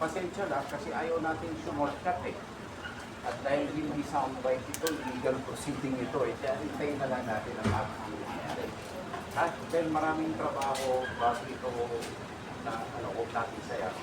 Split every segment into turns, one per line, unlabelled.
pasensya na kasi ayaw natin sumortcut eh. At dahil hindi soundbite ito, legal proceeding ito, kaya hintayin na lang natin ang nangyayari. At then maraming trabaho bago ito na huwag natin sayang.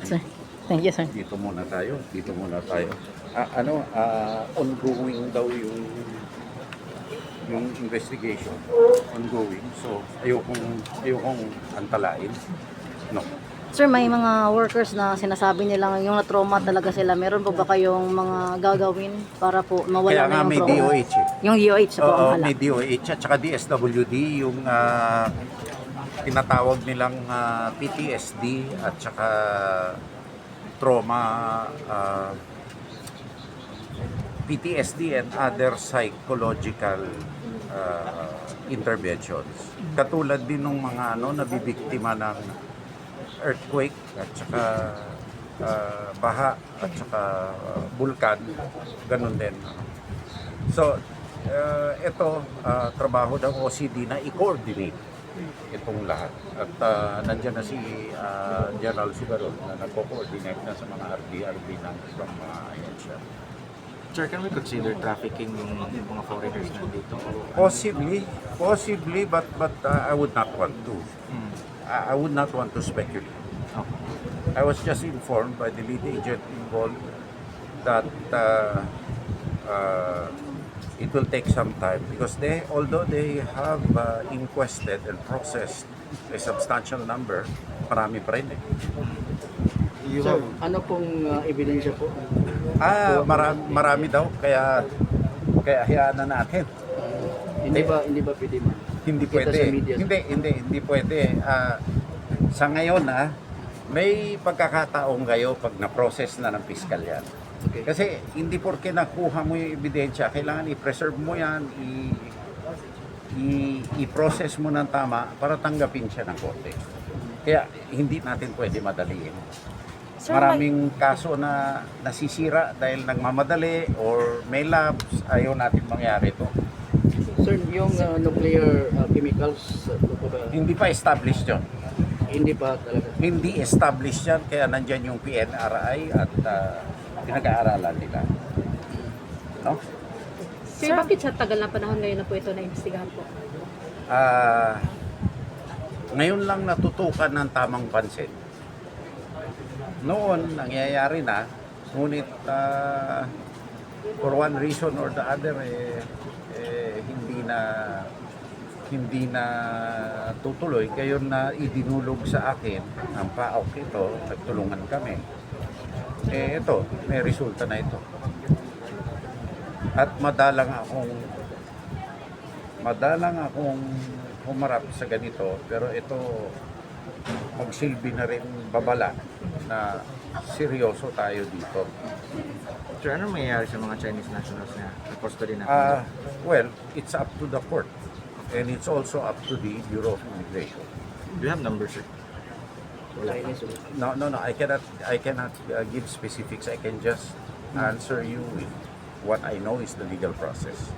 Sir. Thank you, sir.
Dito muna tayo. Ongoing daw yung investigation. Ongoing. So, ayokong antalain. No.
Sir, may mga workers na sinasabi nilang yung na-trauma talaga sila. Meron po ba kayong mga gagawin para po mawala
Kaya
na
nga
yung
may
trauma?
DOH eh.
Yung DOH po ang
Oo,
hala.
may DOH at saka DSWD, yung tinatawag nilang PTSD at saka trauma, PTSD and other psychological interventions. Katulad din ng mga nabibiktima ng earthquake at saka baha at saka bulkan, ganun din. So, ito, trabaho ng OCD na i-coordinate itong lahat. At nandiyan na si General Sigaron na nagko-coordinate na sa mga RD ng from ahensya.
Sir, can we consider trafficking yung mga foreigners na dito?
Possibly, but I would not want to. I would not want to speculate.
Okay.
I was just informed by the lead agent involved that it will take some time because although they have inquested and processed a substantial number, marami pa rin eh.
Sir, ano pong ebidensya po?
Marami daw, kaya hayaan na natin.
Hindi ba pwede man?
Hindi
Kita
pwede.
sa media.
Hindi pwede. Sa ngayon may pagkakataong kayo pag na-process na ng piskal yan.
Okay.
Kasi hindi porke nakuha mo yung ebidensya, kailangan i-preserve mo yan, i-process mo ng tama para tanggapin siya ng korte. Kaya hindi natin pwede madaliin.
Sir,
Maraming kaso na nasisira dahil nagmamadali or may labs, ayaw natin mangyari ito.
Sir, yung nuclear chemicals, ano po ba?
Hindi pa established yun.
Hindi pa talaga.
Hindi established yan, kaya nandyan yung PNRI at pinag-aaralan nila. No?
Sir, bakit sa tagal na panahon ngayon na po ito na-imbestigahan po?
Ngayon lang natutukan ng tamang pansin. Noon, nangyayari na, ngunit for one reason or the other, hindi na tutuloy. Kayo na idinulog sa akin ang PAOK ito, nagtulungan kami. Ito, may resulta na ito. At madalang akong humarap sa ganito, pero ito magsilbi na rin babala na seryoso tayo dito.
Sir, ano mangyayari sa mga Chinese nationals na custody na?
Well, it's up to the court and it's also up to the Bureau of Immigration.
Do you have numbers, sir?
Chinese.
No, I cannot give specifics. I can just answer you with what I know is the legal process.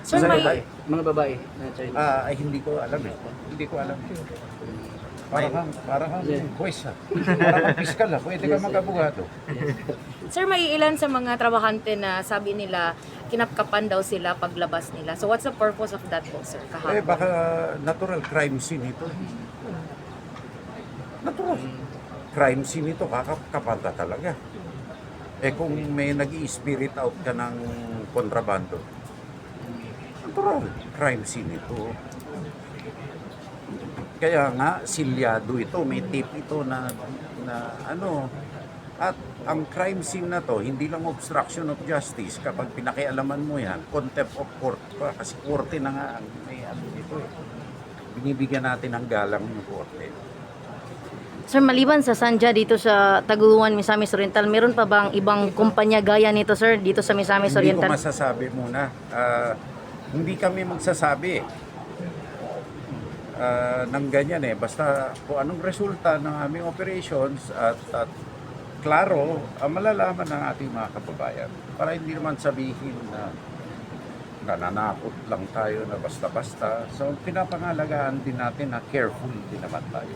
Sir,
Sa
may...
babae,
Mga babae na Chinese.
ay hindi ko alam eh. Hindi ko alam. Parang juez ha. Parang piskal ha. Pwede ka mag-abogado.
Sir, may ilan sa mga trabahante na sabi nila kinapkapan daw sila paglabas nila. So what's the purpose of that po, sir? Kahapon?
Baka natural crime scene ito. Natural. Crime scene ito, kakapanta talaga. Kung may nag-i-spirit out ka ng kontrabando, natural crime scene ito. Kaya nga, silyado ito, may tape ito na ano, at ang crime scene na to, hindi lang obstruction of justice, kapag pinakialaman mo yan, contempt of court pa, kasi korte na nga ang may ano dito eh. Binibigyan natin ng galang ng korte.
Sir, maliban sa Sanja dito sa Taguan, Misamis Oriental, meron pa bang ibang kumpanya gaya nito, sir, dito sa Misamis
Hindi ko
Oriental?
masasabi muna. Hindi kami magsasabi ng ganyan eh. Basta kung anong resulta ng aming operations at klaro, malalaman ng ating mga kababayan. Para hindi naman sabihin na nananakot lang tayo na basta-basta. So pinapangalagaan din natin na careful din naman tayo.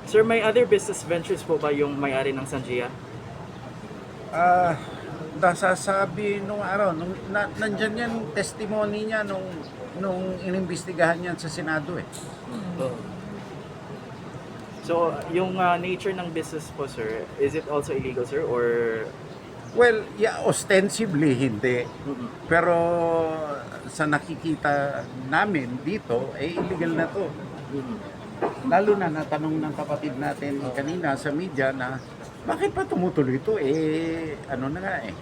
Sir, may other business ventures po ba yung may-ari ng Sanjia?
Nasasabi nung araw, nandyan yan testimony niya nung inimbestigahan yan sa Senado eh.
So, yung nature ng business po, sir, is it also illegal, sir? Or
Well, yeah, ostensibly hindi. Pero sa nakikita namin dito, illegal na to. Lalo na natanong ng kapatid natin kanina sa media na bakit pa tumutuloy ito? Ano na nga eh.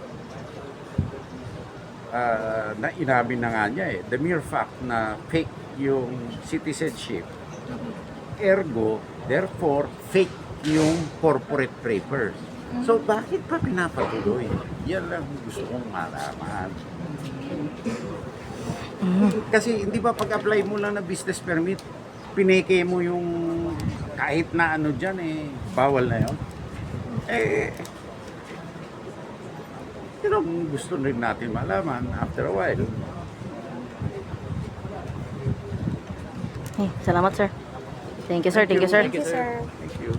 Na inamin na nga niya eh. The mere fact na fake yung citizenship, ergo, therefore, fake yung corporate papers. So, bakit pa pinapatuloy? Yan lang gusto kong malaman. Kasi hindi ba pag-apply mo lang na business permit, pineke mo yung kahit na ano dyan bawal na yun? Yun ang gusto rin natin malaman after a while.
Salamat, sir. Thank you, sir. Thank you, sir.
Thank you.